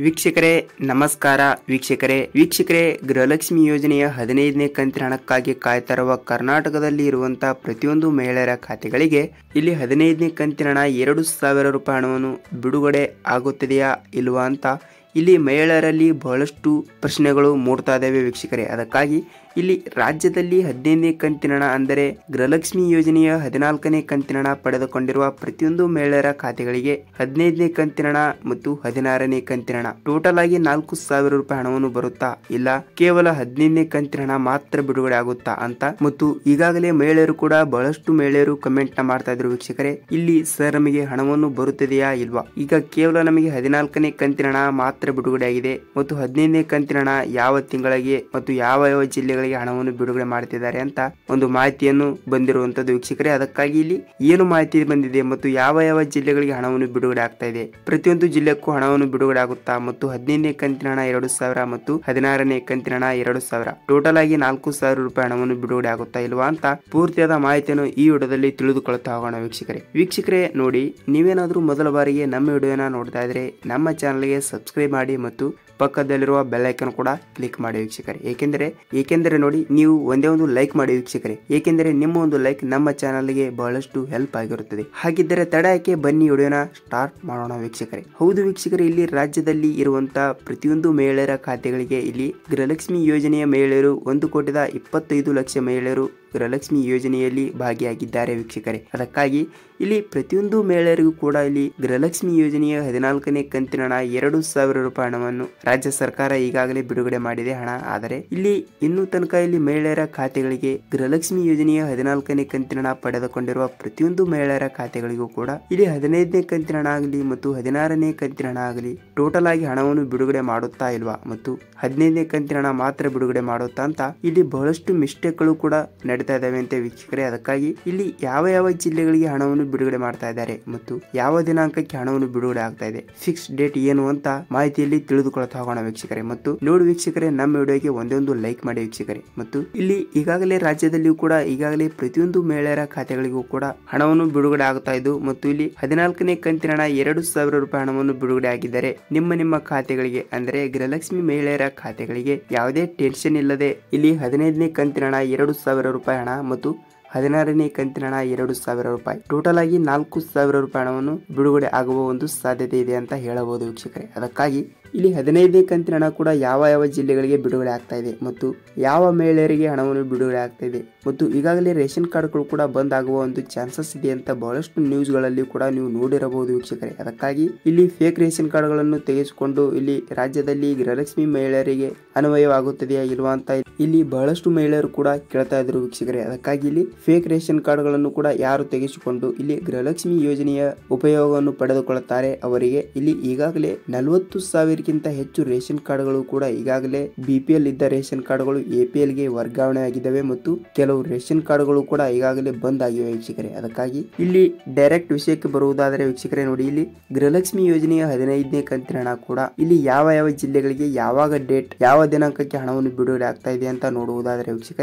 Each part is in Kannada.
ವೀಕ್ಷಕರೇ ನಮಸ್ಕಾರ. ವೀಕ್ಷಕರೇ ಗೃಹಲಕ್ಷ್ಮಿ ಯೋಜನೆಯ 15ನೇ ಕಂತಿನ ಹಣಕ್ಕಾಗಿ ಕಾಯ್ತಿರುವ ಕರ್ನಾಟಕದಲ್ಲಿ ಇರುವಂತಹ ಪ್ರತಿಯೊಂದು ಮಹಿಳೆಯರ ಖಾತೆಗಳಿಗೆ ಇಲ್ಲಿ 15ನೇ ಕಂತಿನ ಹಣ 2,000 ರೂಪಾಯಿ ಹಣವನ್ನು ಬಿಡುಗಡೆ ಆಗುತ್ತದೆಯಾ ಇಲ್ವಾ ಅಂತ ಇಲ್ಲಿ ಮಹಿಳೆಯರಲ್ಲಿ ಬಹಳಷ್ಟು ಪ್ರಶ್ನೆಗಳು ಮೂಡ್ತಾ ಇದ್ದಾವೆ ವೀಕ್ಷಕರೇ. ಅದಕ್ಕಾಗಿ ಇಲ್ಲಿ ರಾಜ್ಯದಲ್ಲಿ 15ನೇ ಕಂತಿನ ಹಣ ಅಂದರೆ ಗೃಹಲಕ್ಷ್ಮಿ ಯೋಜನೆಯ 14ನೇ ಕಂತಿನ ಹಣ ಪಡೆದುಕೊಂಡಿರುವ ಪ್ರತಿಯೊಂದು ಮಹಿಳೆಯರ ಖಾತೆಗಳಿಗೆ 15ನೇ ಕಂತಿನ ಹಣ ಮತ್ತು 16ನೇ ಕಂತಿನ ಹಣ ಟೋಟಲ್ ಆಗಿ 4,000 ರೂಪಾಯಿ ಹಣವನ್ನು ಬರುತ್ತಾ ಇಲ್ಲ ಕೇವಲ 15ನೇ ಕಂತಿನ ಹಣ ಮಾತ್ರ ಬಿಡುಗಡೆ ಆಗುತ್ತಾ ಅಂತ ಮತ್ತು ಈಗಾಗಲೇ ಮಹಿಳೆಯರು ಕೂಡ ಬಹಳಷ್ಟು ಮಹಿಳೆಯರು ಕಮೆಂಟ್ ನ ಮಾಡ್ತಾ ಇದ್ರು ವೀಕ್ಷಕರೇ. ಇಲ್ಲಿ ಸರ್ ನಮಗೆ ಹಣವನ್ನು ಬರುತ್ತದೆಯಾ ಇಲ್ವಾ, ಈಗ ಕೇವಲ ನಮಗೆ 14ನೇ ಕಂತಿನ ಹಣ ಮಾತ್ರ ಬಿಡುಗಡೆ ಆಗಿದೆ ಮತ್ತು 15ನೇ ಕಂತಿನ ಹಣ ಯಾವ ತಿಂಗಳಿಗೆ ಮತ್ತು ಯಾವ ಜಿಲ್ಲೆಗಳಿಗೆ ಹಣವನ್ನು ಬಿಡುಗಡೆ ಮಾಡ್ತಿದ್ದಾರೆ ಅಂತ ಒಂದು ಮಾಹಿತಿಯನ್ನು ಬಂದಿರುವಂತದ್ದು ವೀಕ್ಷಕರೇ. ಅದಕ್ಕಾಗಿ ಇಲ್ಲಿ ಏನು ಮಾಹಿತಿ ಬಂದಿದೆ ಮತ್ತು ಯಾವ ಜಿಲ್ಲೆಗಳಿಗೆ ಹಣವನ್ನು ಬಿಡುಗಡೆ ಆಗ್ತಾ ಇದೆ, ಪ್ರತಿಯೊಂದು ಜಿಲ್ಲೆಕ್ಕೂ ಹಣವನ್ನು ಬಿಡುಗಡೆ ಆಗುತ್ತಾ ಮತ್ತು 15ನೇ ಕಂತಿನ ಹಣ 2,000 ಮತ್ತು 16ನೇ ಕಂತಿನ ಹಣ 2,000 ಟೋಟಲ್ ಆಗಿ 4,000 ರೂಪಾಯಿ ಹಣವನ್ನು ಬಿಡುಗಡೆ ಆಗುತ್ತಾ ಇಲ್ವಾ ಅಂತ ಪೂರ್ತಿಯಾದ ಮಾಹಿತಿಯನ್ನು ಈ ವಿಡಿಯೋದಲ್ಲಿ ತಿಳಿದುಕೊಳ್ತಾ ಹೋಗೋಣ ವೀಕ್ಷಕರೇ. ನೋಡಿ, ನೀವೇನಾದ್ರೂ ಮೊದಲ ಬಾರಿಗೆ ನಮ್ಮ ವಿಡಿಯೋನ ನೋಡ್ತಾ ಇದ್ರೆ ನಮ್ಮ ಚಾನಲ್ಗೆ ಸಬ್ಸ್ಕ್ರೈಬ್ ಮಾಡಿ ಮತ್ತು ಪಕ್ಕದಲ್ಲಿರುವ ಬೆಲ್ ಐಕಾನ್ ಕೂಡ ಕ್ಲಿಕ್ ಮಾಡಿ ವೀಕ್ಷಕರೇ. ಏಕೆಂದರೆ ನೋಡಿ, ನೀವು ಒಂದೇ ಒಂದು ಲೈಕ್ ಮಾಡಿ ವೀಕ್ಷಕರೇ, ಏಕೆಂದರೆ ನಿಮ್ಮ ಒಂದು ಲೈಕ್ ನಮ್ಮ ಚಾನಲ್ಗೆ ಬಹಳಷ್ಟು ಹೆಲ್ಪ್ ಆಗಿರುತ್ತದೆ. ಹಾಗಿದ್ದರೆ ತಡ ಯಾಕೆ, ಬನ್ನಿ ವಿಡಿಯೋನ ಸ್ಟಾರ್ಟ್ ಮಾಡೋಣ ವೀಕ್ಷಕರೇ. ಹೌದು ವೀಕ್ಷಕರೇ, ಇಲ್ಲಿ ರಾಜ್ಯದಲ್ಲಿ ಇರುವಂತಹ ಪ್ರತಿಯೊಂದು ಮಹಿಳೆಯರ ಖಾತೆಗಳಿಗೆ ಇಲ್ಲಿ ಗೃಹಲಕ್ಷ್ಮಿ ಯೋಜನೆಯ ಮಹಿಳೆಯರು 1,25,00,000 ಮಹಿಳೆಯರು ಗೃಹಲಕ್ಷ್ಮಿ ಯೋಜನೆಯಲ್ಲಿ ಭಾಗಿಯಾಗಿದ್ದಾರೆ ವೀಕ್ಷಕರೇ. ಅದಕ್ಕಾಗಿ ಇಲ್ಲಿ ಪ್ರತಿಯೊಂದು ಮಹಿಳೆಯರಿಗೂ ಕೂಡ ಇಲ್ಲಿ ಗೃಹಲಕ್ಷ್ಮಿ ಯೋಜನೆಯ 14ನೇ ಕಂತಿನ ಹಣ 2,000 ರೂಪಾಯಿ ಹಣವನ್ನು ರಾಜ್ಯ ಸರ್ಕಾರ ಈಗಾಗಲೇ ಬಿಡುಗಡೆ ಮಾಡಿದೆ ಹಣ. ಆದರೆ ಇಲ್ಲಿ ಇನ್ನೂ ತನಕ ಇಲ್ಲಿ ಮಹಿಳೆಯರ ಖಾತೆಗಳಿಗೆ ಗೃಹಲಕ್ಷ್ಮಿ ಯೋಜನೆಯ 14ನೇ ಕಂತಿನ ಹಣ ಪಡೆದುಕೊಂಡಿರುವ ಪ್ರತಿಯೊಂದು ಮಹಿಳೆಯರ ಖಾತೆಗಳಿಗೂ ಕೂಡ ಇಲ್ಲಿ 15ನೇ ಕಂತಿನ ಹಣ ಆಗಲಿ ಮತ್ತು 16ನೇ ಕಂತಿನ ಹಣ ಆಗಲಿ ಟೋಟಲ್ ಆಗಿ ಹಣವನ್ನು ಬಿಡುಗಡೆ ಮಾಡುತ್ತಾ ಇಲ್ವಾ ಮತ್ತು 15ನೇ ಕಂತಿನ ಹಣ ಮಾತ್ರ ಬಿಡುಗಡೆ ಮಾಡುತ್ತಾ ಅಂತ ಇಲ್ಲಿ ಬಹಳಷ್ಟು ಮಿಸ್ಟೇಕ್ಗಳು ಕೂಡ ನಡೀತಾ ಇದಾವೆ ಅಂತ ವೀಕ್ಷಕರೇ. ಅದಕ್ಕಾಗಿ ಇಲ್ಲಿ ಯಾವ ಜಿಲ್ಲೆಗಳಿಗೆ ಹಣವನ್ನು ಬಿಡುಗಡೆ ಮಾಡ್ತಾ ಇದ್ದಾರೆ ಮತ್ತು ಯಾವ ದಿನಾಂಕಕ್ಕೆ ಹಣವನ್ನು ಬಿಡುಗಡೆ ಆಗ್ತಾ ಇದೆ, ಫಿಕ್ಸ್ ಡೇಟ್ ಏನು ಅಂತ ಮಾಹಿತಿಯಲ್ಲಿ ತಿಳಿದುಕೊಳ್ತಾ ಹೋಗೋಣ ವೀಕ್ಷಕರೇ. ಮತ್ತು ನೋಡಿ ವೀಕ್ಷಕರೇ, ನಮ್ಮ ವಿಡಿಯೋಗೆ ಒಂದೊಂದು ಲೈಕ್ ಮಾಡಿ ವೀಕ್ಷಕರೇ. ಮತ್ತು ಇಲ್ಲಿ ಈಗಾಗಲೇ ರಾಜ್ಯದಲ್ಲಿಯೂ ಕೂಡ ಈಗಾಗಲೇ ಪ್ರತಿಯೊಂದು ಮಹಿಳೆಯರ ಖಾತೆಗಳಿಗೂ ಕೂಡ ಹಣವನ್ನು ಬಿಡುಗಡೆ ಆಗ್ತಾ ಇದ್ದು ಮತ್ತು ಇಲ್ಲಿ 14ನೇ ಕಂತಿನ ಹಣ 2,000 ರೂಪಾಯಿ ಹಣವನ್ನು ಬಿಡುಗಡೆ ಆಗಿದ್ದಾರೆ ನಿಮ್ಮ ಖಾತೆಗಳಿಗೆ ಅಂದರೆ ಗೃಹಲಕ್ಷ್ಮಿ ಮಹಿಳೆಯರ ಖಾತೆಗಳಿಗೆ ಯಾವುದೇ ಟೆನ್ಷನ್ ಇಲ್ಲದೆ ಇಲ್ಲಿ 15ನೇ ಕಂತಿನ ಹಣ 2,000 ರೂಪಾಯಿ ಹಣ ಮತ್ತು 16ನೇ ಕಂತಿನ ಹಣ 2,000 ರೂಪಾಯಿ ಟೋಟಲ್ ಆಗಿ 4,000 ರೂಪಾಯಿ ಹಣವನ್ನು ಬಿಡುಗಡೆ ಆಗುವ ಒಂದು ಸಾಧ್ಯತೆ ಇದೆ ಅಂತ ಹೇಳಬಹುದು ವೀಕ್ಷಕರೇ. ಅದಕ್ಕಾಗಿ ಇಲ್ಲಿ 15ನೇ ಕಂತಿನ ಹಣ ಕೂಡ ಯಾವ ಜಿಲ್ಲೆಗಳಿಗೆ ಬಿಡುಗಡೆ ಆಗ್ತಾ ಇದೆ ಮತ್ತು ಯಾವ ಮಹಿಳೆಯರಿಗೆ ಹಣವನ್ನು ಬಿಡುಗಡೆ ಆಗ್ತಾ ಇದೆ ಮತ್ತು ಈಗಾಗಲೇ ರೇಷನ್ ಕಾರ್ಡ್ಗಳು ಕೂಡ ಬಂದ್ ಆಗುವ ಒಂದು ಚಾನ್ಸಸ್ ಇದೆ ಅಂತ ಬಹಳಷ್ಟು ನ್ಯೂಸ್ಗಳಲ್ಲಿ ಕೂಡ ನೀವು ನೋಡಿರಬಹುದು ವೀಕ್ಷಕರೇ. ಅದಕ್ಕಾಗಿ ಇಲ್ಲಿ ಫೇಕ್ ರೇಷನ್ ಕಾರ್ಡ್ಗಳನ್ನು ತೆಗೆಸಿಕೊಂಡು ಇಲ್ಲಿ ರಾಜ್ಯದಲ್ಲಿ ಗೃಹಲಕ್ಷ್ಮಿ ಮಹಿಳೆಯರಿಗೆ ಅನ್ವಯವಾಗುತ್ತದೆಯಾ ಇಲ್ವಾ ಅಂತ ಇಲ್ಲಿ ಬಹಳಷ್ಟು ಮಹಿಳೆಯರು ಕೂಡ ಕೇಳ್ತಾ ಇದ್ರು ವೀಕ್ಷಕರೇ. ಅದಕ್ಕಾಗಿ ಇಲ್ಲಿ ಫೇಕ್ ರೇಷನ್ ಕಾರ್ಡ್ಗಳನ್ನು ಕೂಡ ಯಾರು ತೆಗೆಸಿಕೊಂಡು ಇಲ್ಲಿ ಗೃಹಲಕ್ಷ್ಮಿ ಯೋಜನೆಯ ಉಪಯೋಗವನ್ನು ಪಡೆದುಕೊಳ್ಳುತ್ತಾರೆ ಅವರಿಗೆ ಇಲ್ಲಿ ಈಗಾಗಲೇ 40,000ಕ್ಕಿಂತ ಹೆಚ್ಚು ರೇಷನ್ ಕಾರ್ಡ್ಗಳು ಕೂಡ ಈಗಾಗಲೇ BPL ಇದ್ದ ರೇಷನ್ ಕಾರ್ಡ್ಗಳು APL ಗೆ ವರ್ಗಾವಣೆ ಆಗಿದ್ದಾವೆ ಮತ್ತು ಕೆಲವು ರೇಷನ್ ಕಾರ್ಡ್ಗಳು ಕೂಡ ಈಗಾಗಲೇ ಬಂದ್ ಆಗಿವೆ ವೀಕ್ಷಕರೇ. ಅದಕ್ಕಾಗಿ ಇಲ್ಲಿ ಡೈರೆಕ್ಟ್ ವಿಷಯಕ್ಕೆ ಬರುವುದಾದರೆ ವೀಕ್ಷಕರೇ, ನೋಡಿ, ಇಲ್ಲಿ ಗೃಹಲಕ್ಷ್ಮಿ ಯೋಜನೆಯ 15ನೇ ಕಂತಿನ ಹಣ ಕೂಡ ಇಲ್ಲಿ ಯಾವ ಜಿಲ್ಲೆಗಳಿಗೆ ಯಾವಾಗ ಡೇಟ್ ಯಾವ ದಿನಾಂಕಕ್ಕೆ ಹಣವನ್ನು ಬಿಡುಗಡೆ ಆಗ್ತಾ ಇದೆ ಅಂತ ನೋಡುವುದಾದರೆ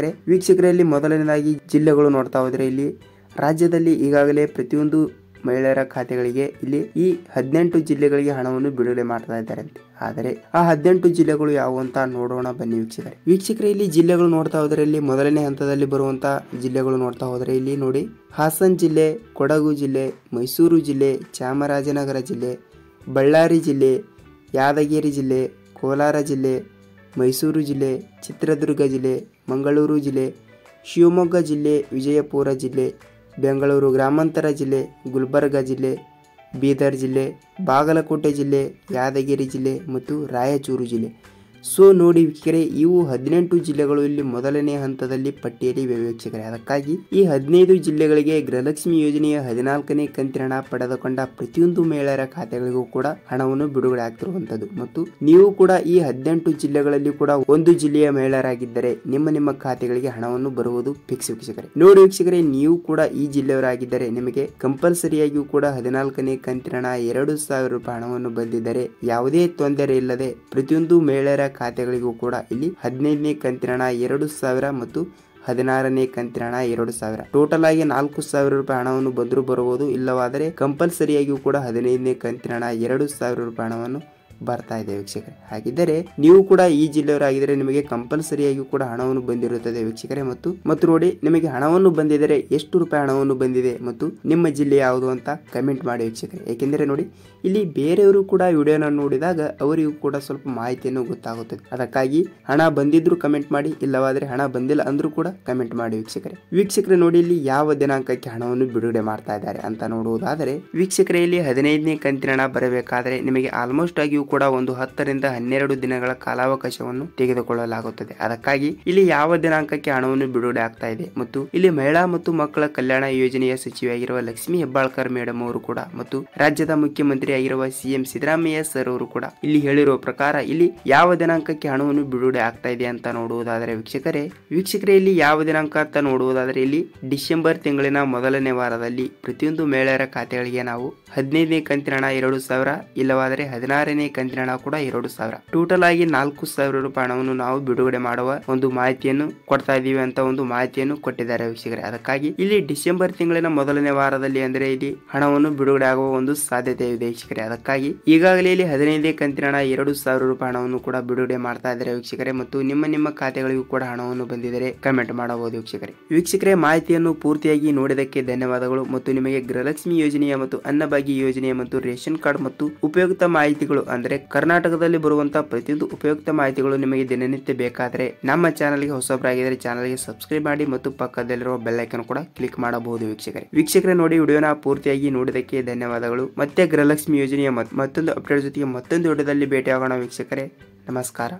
ವೀಕ್ಷಕರೇ ಇಲ್ಲಿ ಮೊದಲನೇದಾಗಿ ಜಿಲ್ಲೆಗಳು ನೋಡ್ತಾ ಹೋದ್ರೆ ಇಲ್ಲಿ ರಾಜ್ಯದಲ್ಲಿ ಈಗಾಗಲೇ ಪ್ರತಿಯೊಂದು ಮಹಿಳೆಯರ ಖಾತೆಗಳಿಗೆ ಇಲ್ಲಿ ಈ 18 ಜಿಲ್ಲೆಗಳಿಗೆ ಹಣವನ್ನು ಬಿಡುಗಡೆ ಮಾಡ್ತಾ ಇದ್ದಾರೆ. ಆದರೆ ಆ 18 ಜಿಲ್ಲೆಗಳು ಯಾವುವು ಅಂತ ನೋಡೋಣ ಬನ್ನಿ ವೀಕ್ಷಕರೇ. ಇಲ್ಲಿ ಜಿಲ್ಲೆಗಳು ನೋಡ್ತಾ ಹೋದ್ರೆ ಇಲ್ಲಿ ಮೊದಲನೇ ಹಂತದಲ್ಲಿ ಬರುವಂತಹ ಜಿಲ್ಲೆಗಳು ನೋಡ್ತಾ ಹೋದ್ರೆ ಇಲ್ಲಿ ನೋಡಿ, ಹಾಸನ್ ಜಿಲ್ಲೆ, ಕೊಡಗು ಜಿಲ್ಲೆ, ಮೈಸೂರು ಜಿಲ್ಲೆ, ಚಾಮರಾಜನಗರ ಜಿಲ್ಲೆ, ಬಳ್ಳಾರಿ ಜಿಲ್ಲೆ, ಯಾದಗಿರಿ ಜಿಲ್ಲೆ, ಕೋಲಾರ ಜಿಲ್ಲೆ, ಮೈಸೂರು ಜಿಲ್ಲೆ, ಚಿತ್ರದುರ್ಗ ಜಿಲ್ಲೆ, ಮಂಗಳೂರು ಜಿಲ್ಲೆ, ಶಿವಮೊಗ್ಗ ಜಿಲ್ಲೆ, ವಿಜಯಪುರ ಜಿಲ್ಲೆ, ಬೆಂಗಳೂರು ಗ್ರಾಮಾಂತರ ಜಿಲ್ಲೆ, ಗುಲ್ಬರ್ಗ ಜಿಲ್ಲೆ, ಬೀದರ್ ಜಿಲ್ಲೆ, ಬಾಗಲಕೋಟೆ ಜಿಲ್ಲೆ, ಯಾದಗಿರಿ ಜಿಲ್ಲೆ ಮತ್ತು ರಾಯಚೂರು ಜಿಲ್ಲೆ. ಸೊ ನೋಡಿ ವೀಕ್ಷಕರೇ, ಇವು 18 ಜಿಲ್ಲೆಗಳು ಇಲ್ಲಿ ಮೊದಲನೇ ಹಂತದಲ್ಲಿ ಪಟ್ಟಿಯಲ್ಲಿ ಇವೆ ವೀಕ್ಷಕರೇ. ಅದಕ್ಕಾಗಿ ಈ 15 ಜಿಲ್ಲೆಗಳಿಗೆ ಗೃಹಲಕ್ಷ್ಮಿ ಯೋಜನೆಯ 14ನೇ ಕಂತಿನ ಹಣ ಪಡೆದುಕೊಂಡ ಪ್ರತಿಯೊಂದು ಮಹಿಳೆಯರ ಖಾತೆಗಳಿಗೂ ಕೂಡ ಹಣವನ್ನು ಬಿಡುಗಡೆ ಆಗ್ತಿರುವಂತದ್ದು ಮತ್ತು ನೀವು ಕೂಡ ಈ 18 ಜಿಲ್ಲೆಗಳಲ್ಲಿ ಕೂಡ ಒಂದು ಜಿಲ್ಲೆಯ ಮಹಿಳೆಯರಾಗಿದ್ದರೆ ನಿಮ್ಮ ಖಾತೆಗಳಿಗೆ ಹಣವನ್ನು ಬರುವುದು ಫಿಕ್ಸ್ ವೀಕ್ಷಕರೇ. ನೋಡಿ ವೀಕ್ಷಕರೇ, ನೀವು ಕೂಡ ಈ ಜಿಲ್ಲೆಯವರಾಗಿದ್ದರೆ ನಿಮಗೆ ಕಂಪಲ್ಸರಿಯಾಗಿಯೂ ಕೂಡ 14ನೇ ಕಂತಿನ ಹಣ 2,000 ರೂಪಾಯಿ ಹಣವನ್ನು ಬಂದಿದ್ದರೆ ಯಾವುದೇ ತೊಂದರೆ ಇಲ್ಲದೆ ಪ್ರತಿಯೊಂದು ಮಹಿಳೆಯರ ಖಾತೆಗಳಿಗೂ ಕೂಡ ಇಲ್ಲಿ 15ನೇ ಕಂತಿನ ಹಣ 2,000 ಮತ್ತು 16ನೇ ಕಂತಿನ ಹಣ 2,000 ಟೋಟಲ್ ಆಗಿ 4,000 ರೂಪಾಯಿ ಹಣವನ್ನು ಬಂದರೂ ಬರಬಹುದು. ಇಲ್ಲವಾದರೆ ಕಂಪಲ್ಸರಿಯಾಗಿಯೂ ಕೂಡ 15ನೇ ಕಂತಿನ ಹಣ 2,000 ರೂಪಾಯಿ ಹಣವನ್ನು ಬರ್ತಾ ಇದೆ ವೀಕ್ಷಕರೇ. ಹಾಗಿದ್ದರೆ ನೀವು ಕೂಡ ಈ ಜಿಲ್ಲೆಯವರಾಗಿದ್ದರೆ ನಿಮಗೆ ಕಂಪಲ್ಸರಿಯಾಗಿ ಕೂಡ ಹಣವನ್ನು ಬಂದಿರುತ್ತದೆ ವೀಕ್ಷಕರೇ. ಮತ್ತು ನೋಡಿ, ನಿಮಗೆ ಹಣವನ್ನು ಬಂದಿದ್ದರೆ ಎಷ್ಟು ರೂಪಾಯಿ ಹಣವನ್ನು ಬಂದಿದೆ ಮತ್ತು ನಿಮ್ಮ ಜಿಲ್ಲೆ ಯಾವುದು ಅಂತ ಕಮೆಂಟ್ ಮಾಡಿ ವೀಕ್ಷಕರೇ. ಏಕೆಂದರೆ ನೋಡಿ, ಇಲ್ಲಿ ಬೇರೆಯವರು ಕೂಡ ವಿಡಿಯೋನ ನೋಡಿದಾಗ ಅವರಿಗೂ ಕೂಡ ಸ್ವಲ್ಪ ಮಾಹಿತಿಯನ್ನು ಗೊತ್ತಾಗುತ್ತದೆ. ಅದಕ್ಕಾಗಿ ಹಣ ಬಂದಿದ್ರು ಕಮೆಂಟ್ ಮಾಡಿ, ಇಲ್ಲವಾದರೆ ಹಣ ಬಂದಿಲ್ಲ ಅಂದ್ರೂ ಕೂಡ ಕಮೆಂಟ್ ಮಾಡಿ ವೀಕ್ಷಕರೇ. ನೋಡಿ, ಇಲ್ಲಿ ಯಾವ ದಿನಾಂಕಕ್ಕೆ ಹಣವನ್ನು ಬಿಡುಗಡೆ ಮಾಡ್ತಾ ಇದ್ದಾರೆ ಅಂತ ನೋಡುವುದಾದರೆ ವೀಕ್ಷಕರೇ, ಇಲ್ಲಿ 15ನೇ ಕಂತಿನ ಹಣ ಬರಬೇಕಾದರೆ ನಿಮಗೆ ಆಲ್ಮೋಸ್ಟ್ ಆಗಿಯೂ ಕೂಡ ಒಂದು 10 ರಿಂದ 12 ದಿನಗಳ ಕಾಲಾವಕಾಶವನ್ನು ತೆಗೆದುಕೊಳ್ಳಲಾಗುತ್ತದೆ. ಅದಕ್ಕಾಗಿ ಇಲ್ಲಿ ಯಾವ ದಿನಾಂಕಕ್ಕೆ ಹಣವನ್ನು ಬಿಡುಗಡೆ ಆಗ್ತಾ ಇದೆ ಮತ್ತು ಇಲ್ಲಿ ಮಹಿಳಾ ಮತ್ತು ಮಕ್ಕಳ ಕಲ್ಯಾಣ ಯೋಜನೆಯ ಸಚಿವೆಯಾಗಿರುವ ಲಕ್ಷ್ಮೀ ಹೆಬ್ಬಾಳ್ಕರ್ ಮೇಡಮ್ ಅವರು ಕೂಡ ಮತ್ತು ರಾಜ್ಯದ ಮುಖ್ಯಮಂತ್ರಿ ಆಗಿರುವ ಸಿಎಂ ಸಿದ್ದರಾಮಯ್ಯ ಸರ್ ಅವರು ಕೂಡ ಇಲ್ಲಿ ಹೇಳಿರುವ ಪ್ರಕಾರ ಇಲ್ಲಿ ಯಾವ ದಿನಾಂಕಕ್ಕೆ ಹಣವನ್ನು ಬಿಡುಗಡೆ ಆಗ್ತಾ ಇದೆ ಅಂತ ನೋಡುವುದಾದರೆ ವೀಕ್ಷಕರೇ, ಇಲ್ಲಿ ಯಾವ ದಿನಾಂಕ ಅಂತ ನೋಡುವುದಾದರೆ ಇಲ್ಲಿ ಡಿಸೆಂಬರ್ ತಿಂಗಳಿನ ಮೊದಲನೇ ವಾರದಲ್ಲಿ ಪ್ರತಿಯೊಂದು ಮಹಿಳೆಯರ ಖಾತೆಗಳಿಗೆ ನಾವು 15ನೇ ಕಂತಿನ ಹಣ 2,000, ಇಲ್ಲವಾದರೆ 16ನೇ ಕಂತಿನ ಹಣ ಕೂಡ 2,000, ಟೋಟಲ್ ಆಗಿ 4,000 ರೂಪಾಯಿ ಹಣವನ್ನು ನಾವು ಬಿಡುಗಡೆ ಮಾಡುವ ಒಂದು ಮಾಹಿತಿಯನ್ನು ಕೊಡ್ತಾ ಇದೀವಿ ಅಂತ ಒಂದು ಮಾಹಿತಿಯನ್ನು ಕೊಟ್ಟಿದ್ದಾರೆ ವೀಕ್ಷಕರೇ. ಅದಕ್ಕಾಗಿ ಇಲ್ಲಿ ಡಿಸೆಂಬರ್ ತಿಂಗಳಿನ ಮೊದಲನೇ ವಾರದಲ್ಲಿ ಅಂದ್ರೆ ಇಲ್ಲಿ ಹಣವನ್ನು ಬಿಡುಗಡೆ ಆಗುವ ಒಂದು ಸಾಧ್ಯತೆ ಇದೆ ವೀಕ್ಷಕರೇ. ಅದಕ್ಕಾಗಿ ಈಗಾಗಲೇ ಇಲ್ಲಿ 15ನೇ ಕಂತಿನ ಹಣ 2,000 ರೂಪಾಯಿ ಹಣವನ್ನು ಕೂಡ ಬಿಡುಗಡೆ ಮಾಡ್ತಾ ಇದ್ದಾರೆ ವೀಕ್ಷಕರೇ. ಮತ್ತು ನಿಮ್ಮ ಖಾತೆಗಳಿಗೂ ಕೂಡ ಹಣವನ್ನು ಬಂದಿದ್ದರೆ ಕಮೆಂಟ್ ಮಾಡಬಹುದು ವೀಕ್ಷಕರೇ. ಮಾಹಿತಿಯನ್ನು ಪೂರ್ತಿಯಾಗಿ ನೋಡಿದಕ್ಕೆ ಧನ್ಯವಾದಗಳು. ಮತ್ತು ನಿಮಗೆ ಗೃಹಲಕ್ಷ್ಮಿ ಯೋಜನೆಯ ಮತ್ತು ಅನ್ನಭಾಗ್ಯ ಯೋಜನೆಯ ಮತ್ತು ರೇಷನ್ ಕಾರ್ಡ್ ಮತ್ತು ಉಪಯುಕ್ತ ಮಾಹಿತಿಗಳು ಅಂದ್ರೆ ಕರ್ನಾಟಕದಲ್ಲಿ ಬರುವಂತಹ ಪ್ರತಿಯೊಂದು ಉಪಯುಕ್ತ ಮಾಹಿತಿಗಳು ನಿಮಗೆ ದಿನನಿತ್ಯ ಬೇಕಾದರೆ ನಮ್ಮ ಚಾನಲ್ಗೆ ಹೊಸಬರಾಗಿದ್ದರೆ ಚಾನಲ್ಗೆ ಸಬ್ಸ್ಕ್ರೈಬ್ ಮಾಡಿ ಮತ್ತು ಪಕ್ಕದಲ್ಲಿರುವ ಬೆಲ್ ಐಕಾನ್ ಕೂಡ ಕ್ಲಿಕ್ ಮಾಡಬಹುದು ವೀಕ್ಷಕರೇ. ನೋಡಿ, ವಿಡಿಯೋನ ಪೂರ್ತಿಯಾಗಿ ನೋಡಿದಕ್ಕೆ ಧನ್ಯವಾದಗಳು. ಮತ್ತೆ ಗೃಹಲಕ್ಷ್ಮಿ ಯೋಜನೆಯ ಮತ್ತೊಂದು ಅಪ್ಡೇಟ್ ಜೊತೆಗೆ ಮತ್ತೊಂದು ವಿಡಿಯೋದಲ್ಲಿ ಭೇಟಿಯಾಗೋಣ ವೀಕ್ಷಕರೇ. ನಮಸ್ಕಾರ.